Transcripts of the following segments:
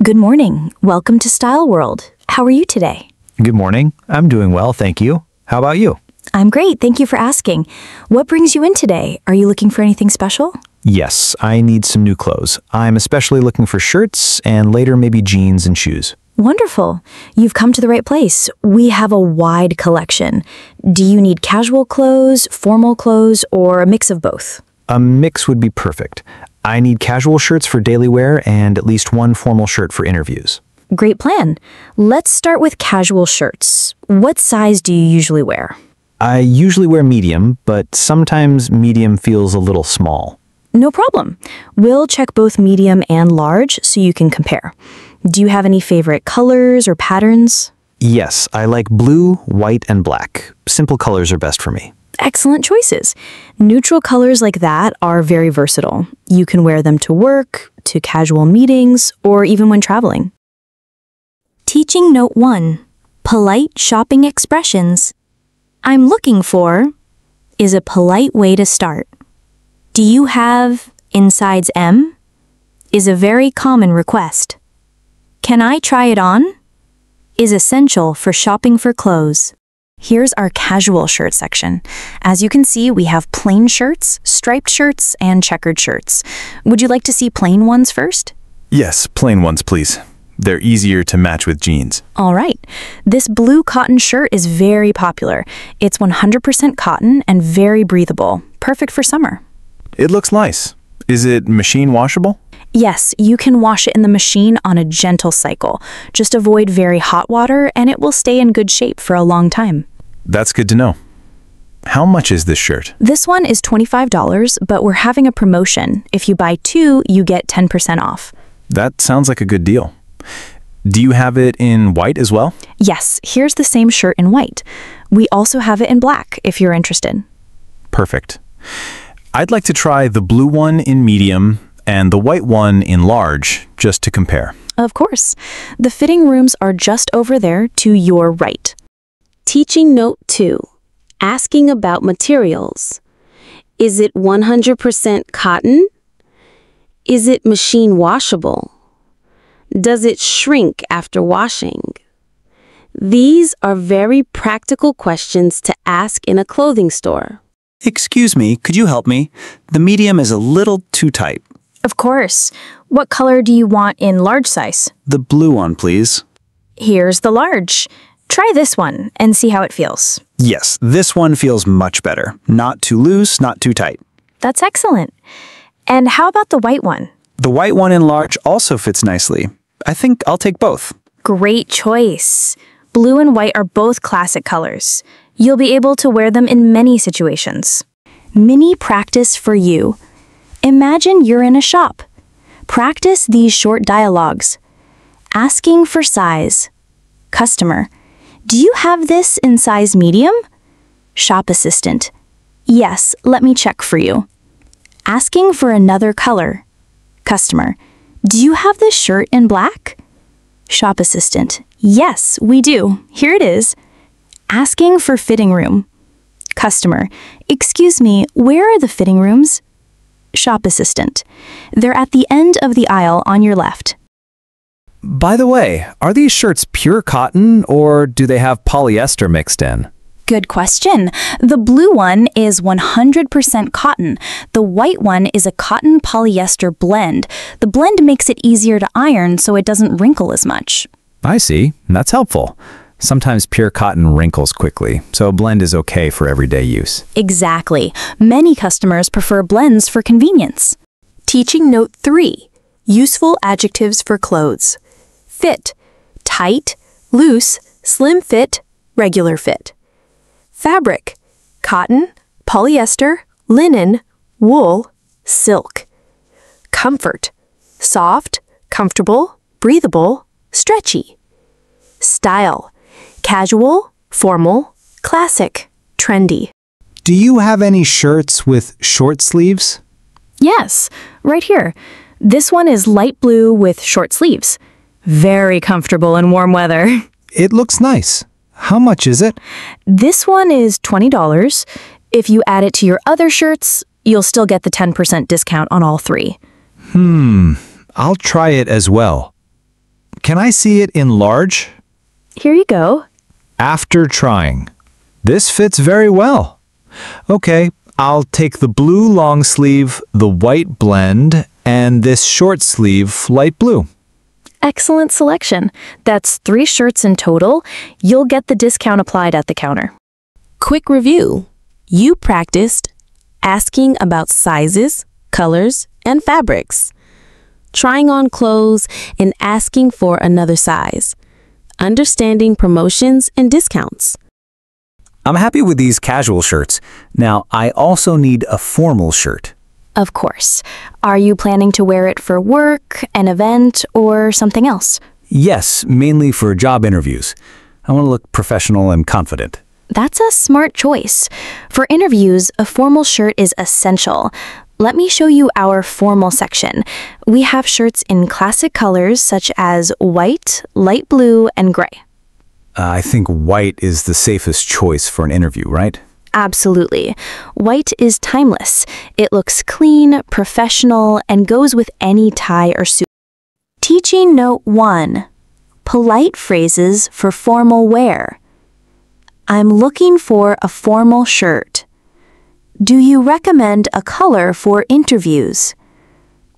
Good morning. Welcome to Style World. How are you today? Good morning. I'm doing well, thank you. How about you? I'm great. Thank you for asking. What brings you in today? Are you looking for anything special? Yes, I need some new clothes. I'm especially looking for shirts and later maybe jeans and shoes. Wonderful. You've come to the right place. We have a wide collection. Do you need casual clothes, formal clothes, or a mix of both? A mix would be perfect. I need casual shirts for daily wear and at least one formal shirt for interviews. Great plan. Let's start with casual shirts. What size do you usually wear? I usually wear medium, but sometimes medium feels a little small. No problem. We'll check both medium and large so you can compare. Do you have any favorite colors or patterns? Yes, I like blue, white, and black. Simple colors are best for me. Excellent choices. Neutral colors like that are very versatile. You can wear them to work, to casual meetings, or even when traveling. Teaching Note 1. Polite shopping expressions. I'm looking for is a polite way to start. Do you have in size M? Is a very common request. Can I try it on? Is essential for shopping for clothes. Here's our casual shirt section. As you can see, we have plain shirts, striped shirts, and checkered shirts. Would you like to see plain ones first? Yes, plain ones, please. They're easier to match with jeans. All right. This blue cotton shirt is very popular. It's 100% cotton and very breathable. Perfect for summer. It looks nice. Is it machine washable? Yes, you can wash it in the machine on a gentle cycle. Just avoid very hot water and it will stay in good shape for a long time. That's good to know. How much is this shirt? This one is $25, but we're having a promotion. If you buy two, you get 10% off. That sounds like a good deal. Do you have it in white as well? Yes, here's the same shirt in white. We also have it in black if you're interested. Perfect. I'd like to try the blue one in medium and the white one in large, just to compare. Of course. The fitting rooms are just over there to your right. Teaching Note 2. Asking about materials. Is it 100% cotton? Is it machine washable? Does it shrink after washing? These are very practical questions to ask in a clothing store. Excuse me, could you help me? The medium is a little too tight. Of course. What color do you want in large size? The blue one, please. Here's the large. Try this one and see how it feels. Yes, this one feels much better. Not too loose, not too tight. That's excellent. And how about the white one? The white one in large also fits nicely. I think I'll take both. Great choice. Blue and white are both classic colors. You'll be able to wear them in many situations. Mini practice for you. Imagine you're in a shop. Practice these short dialogues. Asking for size. Customer, do you have this in size medium? Shop assistant, yes, let me check for you. Asking for another color. Customer, do you have this shirt in black? Shop assistant, yes, we do. Here it is. Asking for fitting room. Customer, excuse me, where are the fitting rooms? Shop assistant, they're at the end of the aisle on your left. By the way, are these shirts pure cotton or do they have polyester mixed in? Good question. The blue one is 100% cotton. The white one is a cotton polyester blend. The blend makes it easier to iron so it doesn't wrinkle as much. I see. That's helpful. Sometimes pure cotton wrinkles quickly, so a blend is okay for everyday use. Exactly. Many customers prefer blends for convenience. Teaching Note 3. Useful adjectives for clothes. Fit. Tight, loose, slim fit, regular fit. Fabric. Cotton, polyester, linen, wool, silk. Comfort. Soft, comfortable, breathable, stretchy. Style. Casual, formal, classic, trendy. Do you have any shirts with short sleeves? Yes, right here. This one is light blue with short sleeves. Very comfortable in warm weather. It looks nice. How much is it? This one is $20. If you add it to your other shirts, you'll still get the 10% discount on all three. I'll try it as well. Can I see it in large? Here you go. After trying. This fits very well. Okay, I'll take the blue long sleeve, the white blend, and this short sleeve light blue. Excellent selection. That's 3 shirts in total. You'll get the discount applied at the counter. Quick review. You practiced asking about sizes, colors, and fabrics, trying on clothes and asking for another size, understanding promotions and discounts. I'm happy with these casual shirts. Now, I also need a formal shirt. Of course. Are you planning to wear it for work, an event, or something else? Yes, mainly for job interviews. I want to look professional and confident. That's a smart choice. For interviews, a formal shirt is essential. Let me show you our formal section. We have shirts in classic colors such as white, light blue, and gray. I think white is the safest choice for an interview, right? Absolutely. White is timeless. It looks clean, professional, and goes with any tie or suit. Teaching Note 1. Polite phrases for formal wear. I'm looking for a formal shirt. Do you recommend a color for interviews?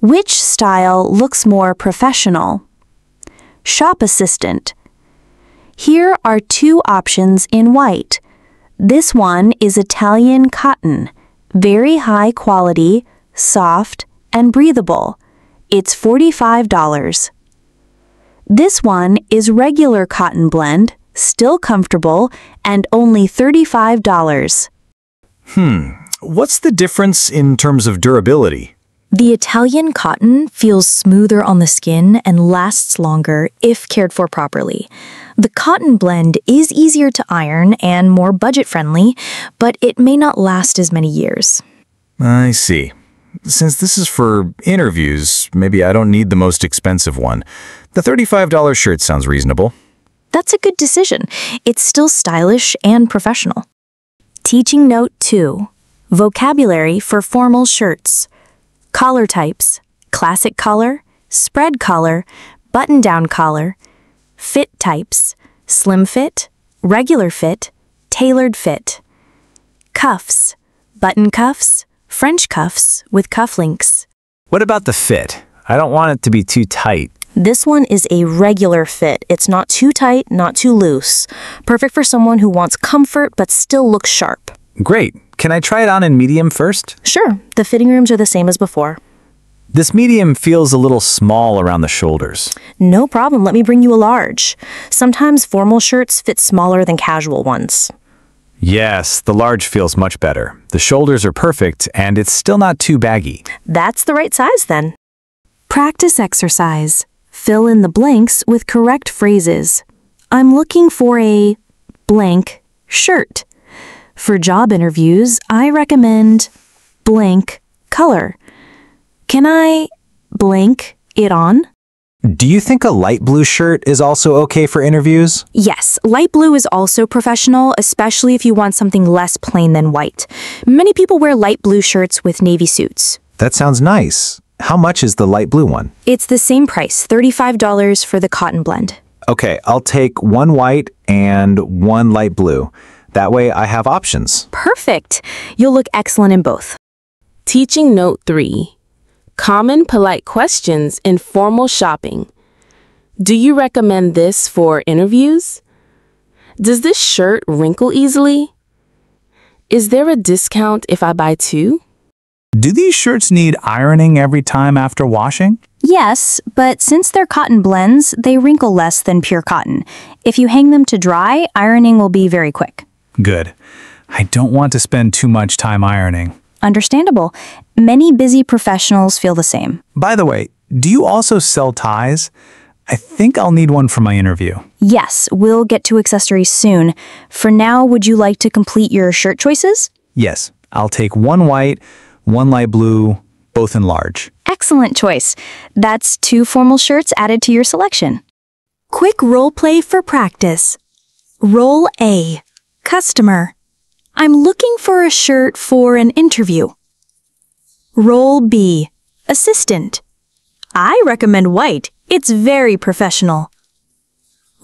Which style looks more professional? Shop assistant. Here are 2 options in white. This one is Italian cotton, very high quality, soft, and breathable. It's $45. This one is regular cotton blend, still comfortable, and only $35. What's the difference in terms of durability? The Italian cotton feels smoother on the skin and lasts longer if cared for properly. The cotton blend is easier to iron and more budget-friendly, but it may not last as many years. I see. Since this is for interviews, maybe I don't need the most expensive one. The $35 shirt sounds reasonable. That's a good decision. It's still stylish and professional. Teaching Note 2. Vocabulary for formal shirts. Collar types: classic collar, spread collar, button-down collar. Fit types: slim fit, regular fit, tailored fit. Cuffs: button cuffs, French cuffs with cufflinks. What about the fit? I don't want it to be too tight. This one is a regular fit. It's not too tight, not too loose. Perfect for someone who wants comfort but still looks sharp. Great. Can I try it on in medium first? Sure, the fitting rooms are the same as before. This medium feels a little small around the shoulders. No problem, let me bring you a large. Sometimes formal shirts fit smaller than casual ones. Yes, the large feels much better. The shoulders are perfect, and it's still not too baggy. That's the right size then. Practice exercise. Fill in the blanks with correct phrases. I'm looking for a blank shirt. For job interviews, I recommend blank color. Can I blank it on? Do you think a light blue shirt is also okay for interviews? Yes, light blue is also professional, especially if you want something less plain than white. Many people wear light blue shirts with navy suits. That sounds nice. How much is the light blue one? It's the same price, $35 for the cotton blend. Okay, I'll take 1 white and 1 light blue. That way I have options. Perfect. You'll look excellent in both. Teaching Note 3. Common polite questions in formal shopping. Do you recommend this for interviews? Does this shirt wrinkle easily? Is there a discount if I buy 2? Do these shirts need ironing every time after washing? Yes, but since they're cotton blends, they wrinkle less than pure cotton. If you hang them to dry, ironing will be very quick. Good. I don't want to spend too much time ironing. Understandable. Many busy professionals feel the same. By the way, do you also sell ties? I think I'll need one for my interview. Yes, we'll get to accessories soon. For now, would you like to complete your shirt choices? Yes, I'll take 1 white, 1 light blue, both in large. Excellent choice. That's 2 formal shirts added to your selection. Quick role play for practice. Role A. Customer. I'm looking for a shirt for an interview. Role B. Assistant. I recommend white. It's very professional.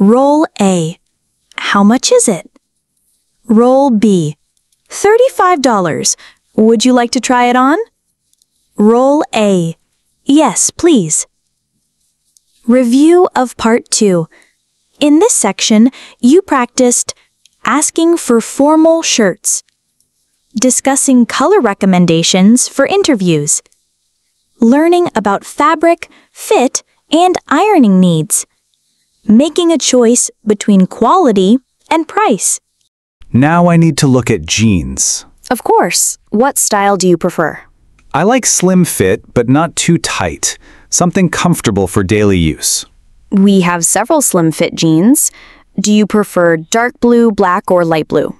Roll A. How much is it? Roll B. $35. Would you like to try it on? Roll A. Yes, please. Review of Part 2. In this section, you practiced asking for formal shirts, discussing color recommendations for interviews, learning about fabric, fit, and ironing needs, making a choice between quality and price. Now I need to look at jeans. Of course. What style do you prefer? I like slim fit, but not too tight. Something comfortable for daily use. We have several slim fit jeans. Do you prefer dark blue, black, or light blue?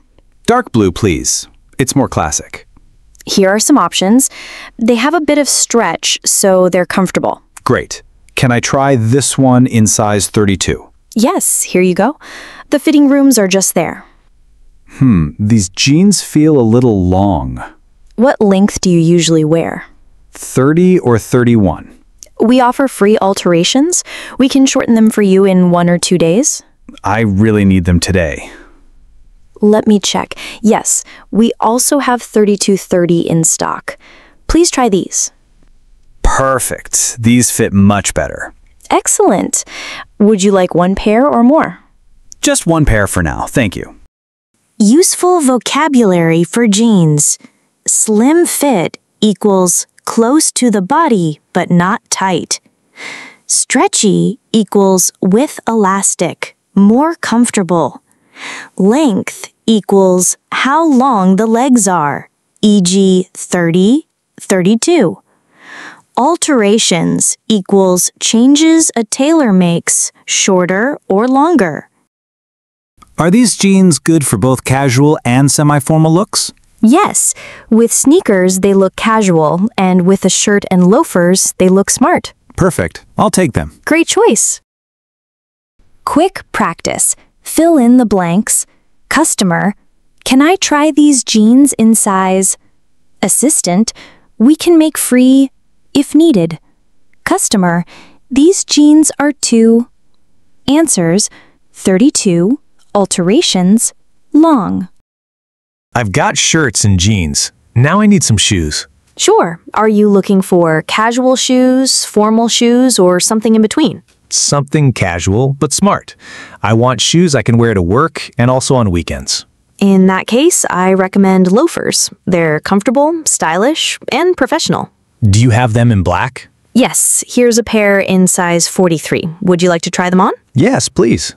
Dark blue, please. It's more classic. Here are some options. They have a bit of stretch, so they're comfortable. Great. Can I try this one in size 32? Yes, here you go. The fitting rooms are just there. These jeans feel a little long. What length do you usually wear? 30 or 31? We offer free alterations. We can shorten them for you in 1 or 2 days. I really need them today. Let me check. Yes, we also have 32-30 in stock. Please try these. Perfect. These fit much better. Excellent. Would you like one pair or more? Just one pair for now, thank you. Useful vocabulary for jeans. Slim fit equals close to the body but not tight. Stretchy equals with elastic, more comfortable. Length equals how long the legs are, e.g. 30, 32. Alterations equals changes a tailor makes, shorter or longer. Are these jeans good for both casual and semi-formal looks? Yes, with sneakers they look casual, and with a shirt and loafers they look smart. Perfect. I'll take them. Great choice. Quick practice. Fill in the blanks. Customer, can I try these jeans in size? Assistant, we can make free if needed. Customer, these jeans are too. Answers, 32. Alterations, long. I've got shirts and jeans. Now I need some shoes. Sure. Are you looking for casual shoes, formal shoes, or something in between? Something casual, but smart. I want shoes I can wear to work and also on weekends. In that case, I recommend loafers. They're comfortable, stylish, and professional. Do you have them in black? Yes, here's a pair in size 43. Would you like to try them on? Yes, please.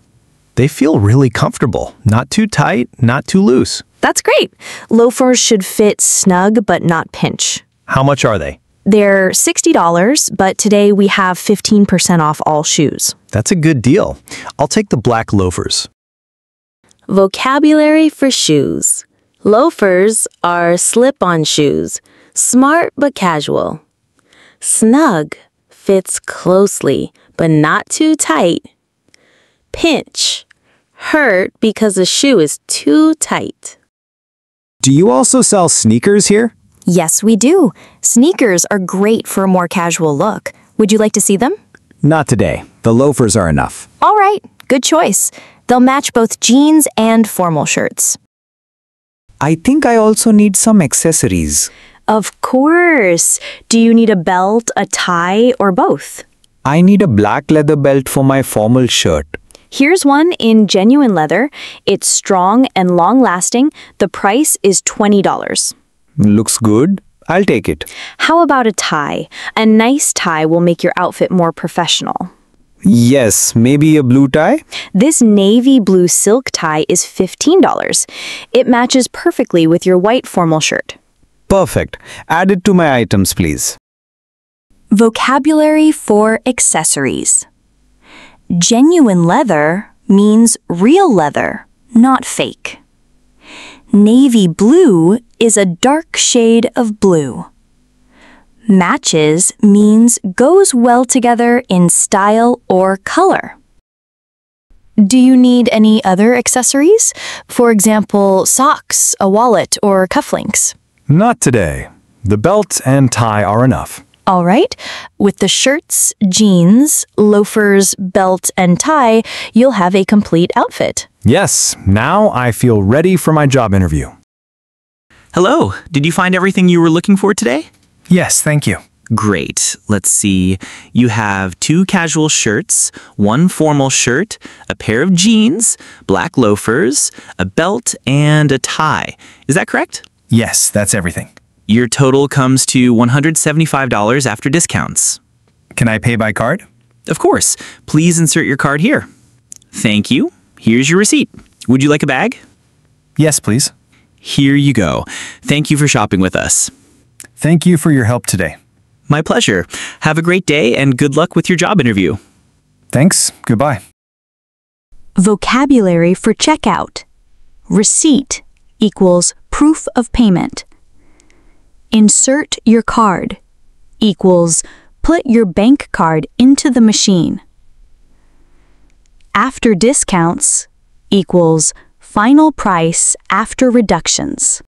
They feel really comfortable. Not too tight, not too loose. That's great. Loafers should fit snug but not pinch. How much are they? They're $60, but today we have 15% off all shoes. That's a good deal. I'll take the black loafers. Vocabulary for shoes. Loafers are slip-on shoes, smart but casual. Snug fits closely but not too tight. Pinch, hurt because the shoe is too tight. Do you also sell sneakers here? Yes, we do. Sneakers are great for a more casual look. Would you like to see them? Not today. The loafers are enough. All right, good choice. They'll match both jeans and formal shirts. I think I also need some accessories. Of course. Do you need a belt, a tie, or both? I need a black leather belt for my formal shirt. Here's one in genuine leather. It's strong and long-lasting. The price is $20. Looks good. I'll take it. How about a tie? A nice tie will make your outfit more professional. Yes, maybe a blue tie? This navy blue silk tie is $15. It matches perfectly with your white formal shirt. Perfect. Add it to my items, please. Vocabulary for accessories. Genuine leather means real leather, not fake. Navy blue is a dark shade of blue. Matches means goes well together in style or color. Do you need any other accessories? For example, socks, a wallet, or cufflinks? Not today. The belt and tie are enough. All right. With the shirts, jeans, loafers, belt, and tie, you'll have a complete outfit. Yes, now I feel ready for my job interview. Hello, did you find everything you were looking for today? Yes, thank you. Great. Let's see. You have 2 casual shirts, 1 formal shirt, a pair of jeans, black loafers, a belt, and a tie. Is that correct? Yes, that's everything. Your total comes to $175 after discounts. Can I pay by card? Of course. Please insert your card here. Thank you. Here's your receipt. Would you like a bag? Yes, please. Here you go. Thank you for shopping with us. Thank you for your help today. My pleasure. Have a great day and good luck with your job interview. Thanks. Goodbye. Vocabulary for checkout. Receipt equals proof of payment. Insert your card equals put your bank card into the machine. After discounts equals final price after reductions.